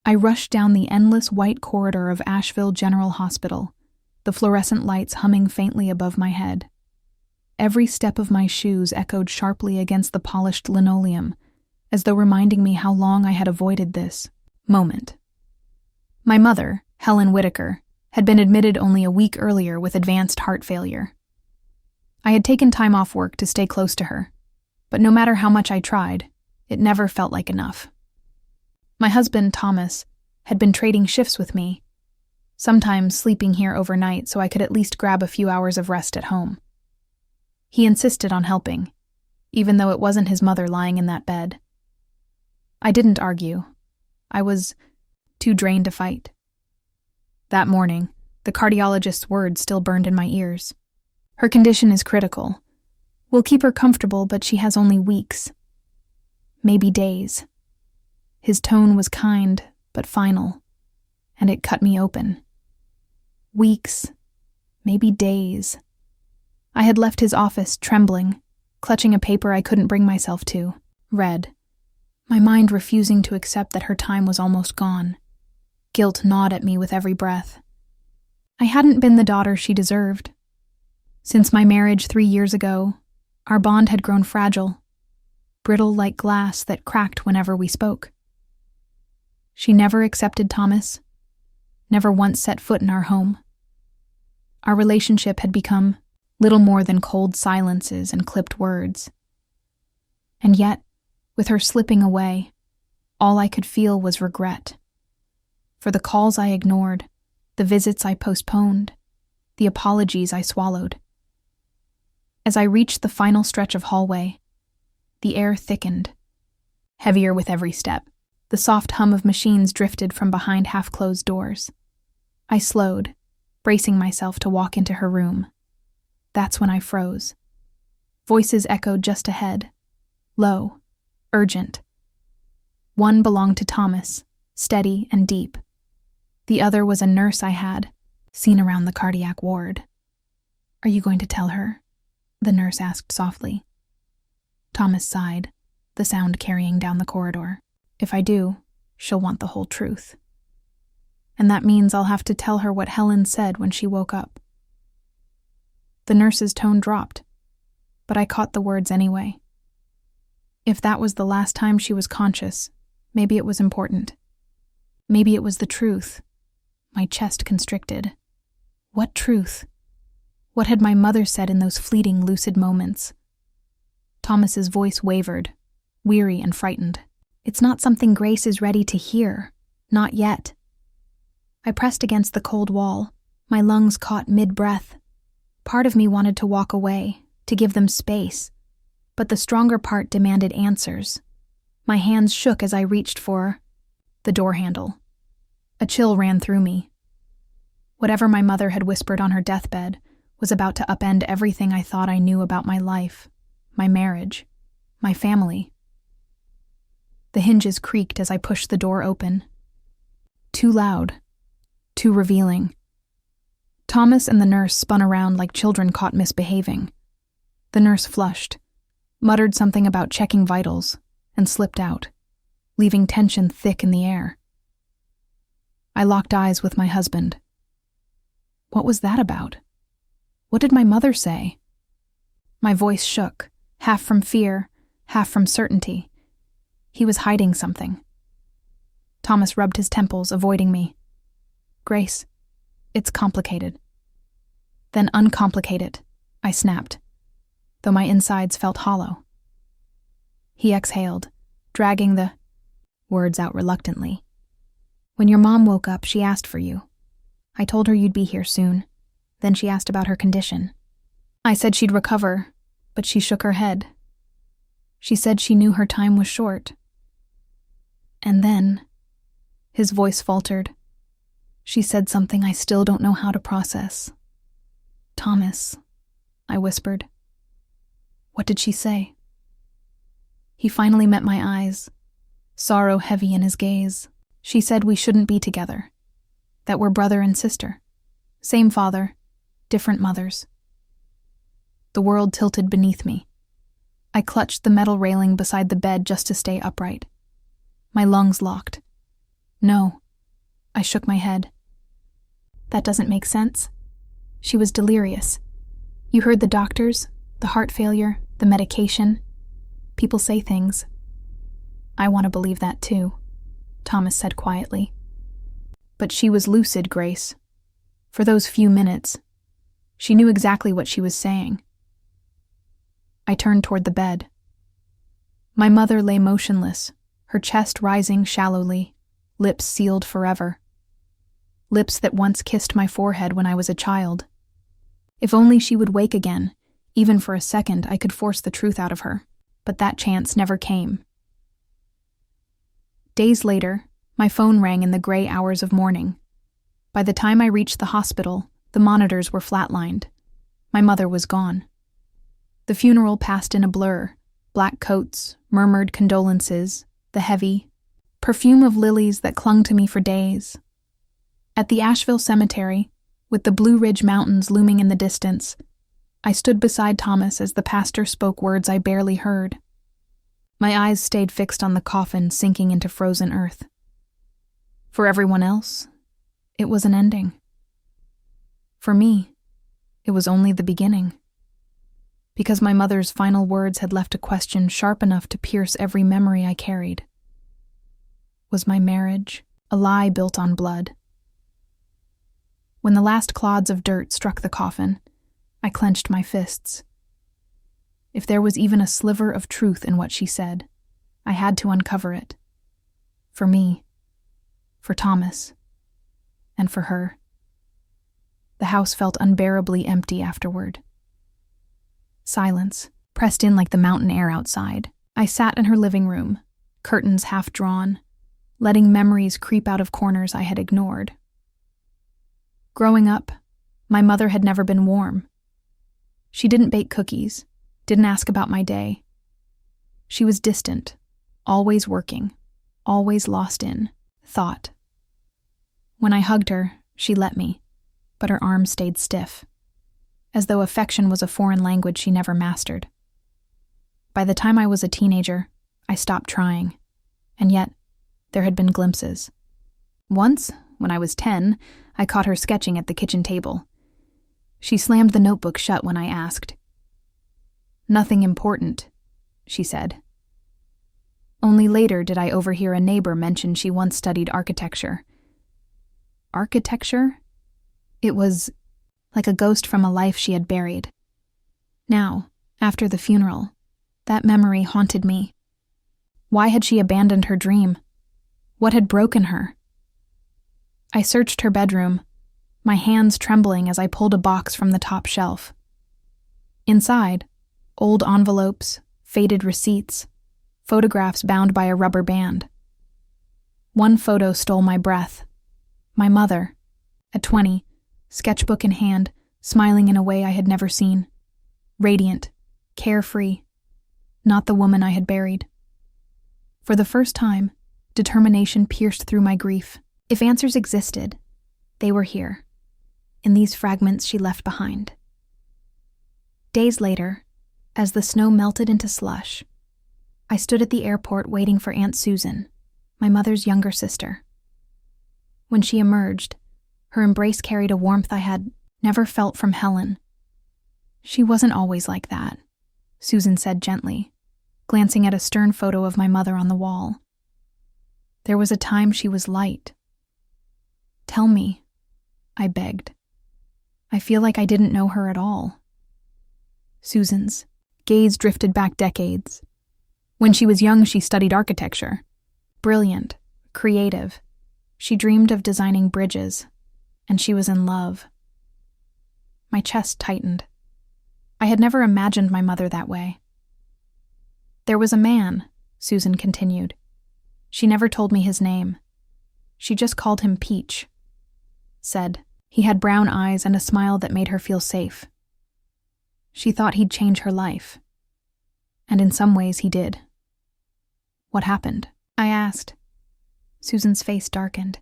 I rushed down the endless white corridor of Asheville General Hospital, the fluorescent lights humming faintly above my head. Every step of my shoes echoed sharply against the polished linoleum, as though reminding me how long I had avoided this moment. My mother, Helen Whitaker, had been admitted only a week earlier with advanced heart failure. I had taken time off work to stay close to her, but no matter how much I tried, it never felt like enough. My husband, Thomas, had been trading shifts with me, sometimes sleeping here overnight so I could at least grab a few hours of rest at home. He insisted on helping, even though it wasn't his mother lying in that bed. I didn't argue. I was too drained to fight. That morning, the cardiologist's words still burned in my ears. Her condition is critical. We'll keep her comfortable, but she has only weeks. Maybe days. His tone was kind, but final, and it cut me open. Weeks, maybe days. I had left his office trembling, clutching a paper I couldn't bring myself to, read, my mind refusing to accept that her time was almost gone. Guilt gnawed at me with every breath. I hadn't been the daughter she deserved. Since my marriage 3 years ago, our bond had grown fragile, brittle like glass that cracked whenever we spoke. She never accepted Thomas, never once set foot in our home. Our relationship had become little more than cold silences and clipped words. And yet, with her slipping away, all I could feel was regret. For the calls I ignored, the visits I postponed, the apologies I swallowed. As I reached the final stretch of hallway, the air thickened, heavier with every step. The soft hum of machines drifted from behind half-closed doors. I slowed, bracing myself to walk into her room. That's when I froze. Voices echoed just ahead, low, urgent. One belonged to Thomas, steady and deep. The other was a nurse I had seen around the cardiac ward. "Are you going to tell her?" the nurse asked softly. Thomas sighed, the sound carrying down the corridor. "If I do, she'll want the whole truth. And that means I'll have to tell her what Helen said when she woke up." The nurse's tone dropped, but I caught the words anyway. If that was the last time she was conscious, maybe it was important. Maybe it was the truth. My chest constricted. What truth? What had my mother said in those fleeting, lucid moments? Thomas's voice wavered, weary and frightened. "It's not something Grace is ready to hear. Not yet." I pressed against the cold wall, my lungs caught mid-breath. Part of me wanted to walk away, to give them space, but the stronger part demanded answers. My hands shook as I reached for the door handle. A chill ran through me. Whatever my mother had whispered on her deathbed was about to upend everything I thought I knew about my life, my marriage, my family. The hinges creaked as I pushed the door open. Too loud. Too revealing. Thomas and the nurse spun around like children caught misbehaving. The nurse flushed, muttered something about checking vitals, and slipped out, leaving tension thick in the air. I locked eyes with my husband. What was that about? What did my mother say? My voice shook, half from fear, half from certainty. He was hiding something. Thomas rubbed his temples, avoiding me. "Grace, it's complicated." "Then uncomplicate it," I snapped, though my insides felt hollow. He exhaled, dragging the words out reluctantly. "When your mom woke up, she asked for you. I told her you'd be here soon. Then she asked about her condition. I said she'd recover, but she shook her head. She said she knew her time was short. And then," his voice faltered, "she said something I still don't know how to process." "Thomas," I whispered. "What did she say?" He finally met my eyes, sorrow heavy in his gaze. "She said we shouldn't be together, that we're brother and sister, same father, different mothers." The world tilted beneath me. I clutched the metal railing beside the bed just to stay upright. My lungs locked. No. I shook my head. That doesn't make sense. She was delirious. You heard the doctors, the heart failure, the medication. People say things. I want to believe that too, Thomas said quietly. But she was lucid, Grace. For those few minutes, she knew exactly what she was saying. I turned toward the bed. My mother lay motionless, her chest rising shallowly, lips sealed forever. Lips that once kissed my forehead when I was a child. If only she would wake again, even for a second, I could force the truth out of her. But that chance never came. Days later, my phone rang in the gray hours of morning. By the time I reached the hospital, the monitors were flatlined. My mother was gone. The funeral passed in a blur. Black coats, murmured condolences, the heavy perfume of lilies that clung to me for days. At the Asheville Cemetery, with the Blue Ridge Mountains looming in the distance, I stood beside Thomas as the pastor spoke words I barely heard. My eyes stayed fixed on the coffin sinking into frozen earth. For everyone else, it was an ending. For me, it was only the beginning. Because my mother's final words had left a question sharp enough to pierce every memory I carried. Was my marriage a lie built on blood? When the last clods of dirt struck the coffin, I clenched my fists. If there was even a sliver of truth in what she said, I had to uncover it. For me, for Thomas, and for her. The house felt unbearably empty afterward. Silence, pressed in like the mountain air outside. I sat in her living room, curtains half drawn, letting memories creep out of corners I had ignored. Growing up, my mother had never been warm. She didn't bake cookies, didn't ask about my day. She was distant, always working, always lost in thought. When I hugged her, she let me, but her arms stayed stiff, as though affection was a foreign language she never mastered. By the time I was a teenager, I stopped trying, and yet there had been glimpses. Once, when I was 10, I caught her sketching at the kitchen table. She slammed the notebook shut when I asked. "Nothing important," she said. Only later did I overhear a neighbor mention she once studied architecture. Architecture? It was like a ghost from a life she had buried. Now, after the funeral, that memory haunted me. Why had she abandoned her dream? What had broken her? I searched her bedroom, my hands trembling as I pulled a box from the top shelf. Inside, old envelopes, faded receipts, photographs bound by a rubber band. One photo stole my breath. My mother, at 20, sketchbook in hand, smiling in a way I had never seen. Radiant, carefree, not the woman I had buried. For the first time, determination pierced through my grief. If answers existed, they were here, in these fragments she left behind. Days later, as the snow melted into slush, I stood at the airport waiting for Aunt Susan, my mother's younger sister. When she emerged, her embrace carried a warmth I had never felt from Helen. "She wasn't always like that," Susan said gently, glancing at a stern photo of my mother on the wall. "There was a time she was light." "Tell me," I begged. I feel like I didn't know her at all. Susan's gaze drifted back decades. When she was young, she studied architecture. Brilliant, creative. She dreamed of designing bridges, and she was in love. My chest tightened. I had never imagined my mother that way. "There was a man," Susan continued. She never told me his name. She just called him Peach. Said he had brown eyes and a smile that made her feel safe. She thought he'd change her life. And in some ways he did. "What happened?" I asked. Susan's face darkened.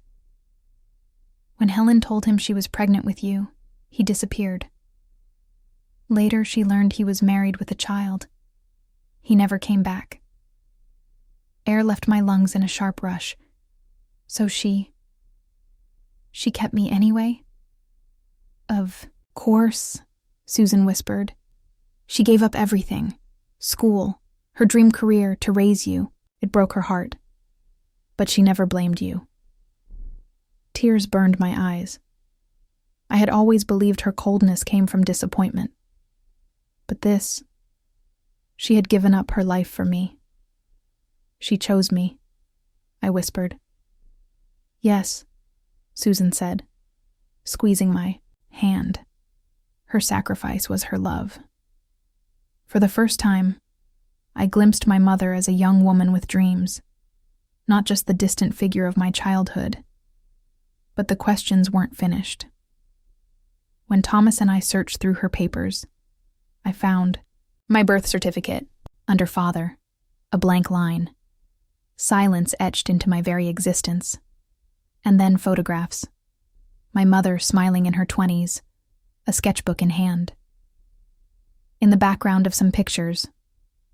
"When Helen told him she was pregnant with you, he disappeared. Later she learned he was married with a child. He never came back." Air left my lungs in a sharp rush. So she kept me anyway? Of course, Susan whispered. She gave up everything. School, her dream career, to raise you. It broke her heart. But she never blamed you. Tears burned my eyes. I had always believed her coldness came from disappointment. But this, she had given up her life for me. She chose me, I whispered. Yes, Susan said, squeezing my hand. Her sacrifice was her love. For the first time, I glimpsed my mother as a young woman with dreams, not just the distant figure of my childhood. But the questions weren't finished. When Thomas and I searched through her papers, I found my birth certificate under father, a blank line, silence etched into my very existence, and then photographs. My mother smiling in her 20s, a sketchbook in hand. In the background of some pictures,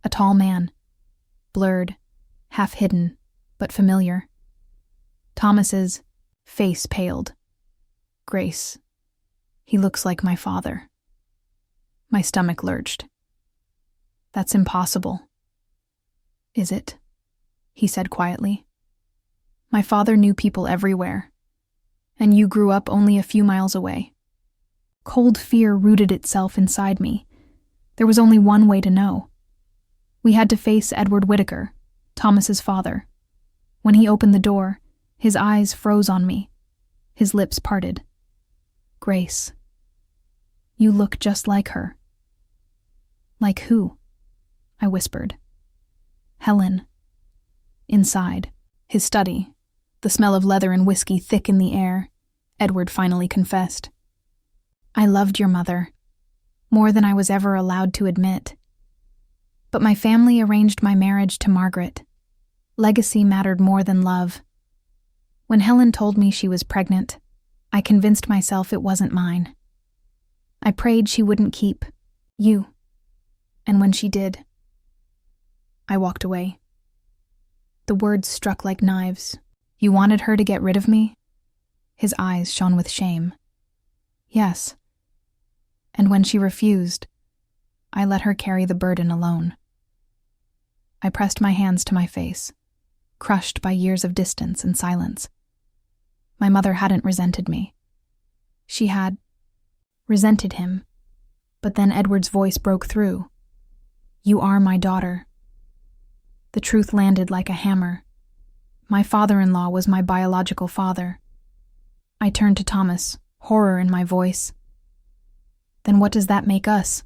a tall man, blurred, half hidden, but familiar. Thomas's face paled. Grace. He looks like my father. My stomach lurched. That's impossible. Is it? He said quietly. My father knew people everywhere, and you grew up only a few miles away. Cold fear rooted itself inside me. There was only one way to know. We had to face Edward Whitaker, Thomas's father. When he opened the door, his eyes froze on me. His lips parted. Grace. You look just like her. Like who? I whispered. Helen. Inside, his study, the smell of leather and whiskey thick in the air, Edward finally confessed. I loved your mother, more than I was ever allowed to admit. But my family arranged my marriage to Margaret. Legacy mattered more than love. When Helen told me she was pregnant, I convinced myself it wasn't mine. I prayed she wouldn't keep you. And when she did, I walked away. The words struck like knives. You wanted her to get rid of me? His eyes shone with shame. Yes. And when she refused, I let her carry the burden alone. I pressed my hands to my face, crushed by years of distance and silence. My mother hadn't resented me. She had resented him. But then Edward's voice broke through. You are my daughter. The truth landed like a hammer. My father-in-law was my biological father. I turned to Thomas, horror in my voice. Then what does that make us?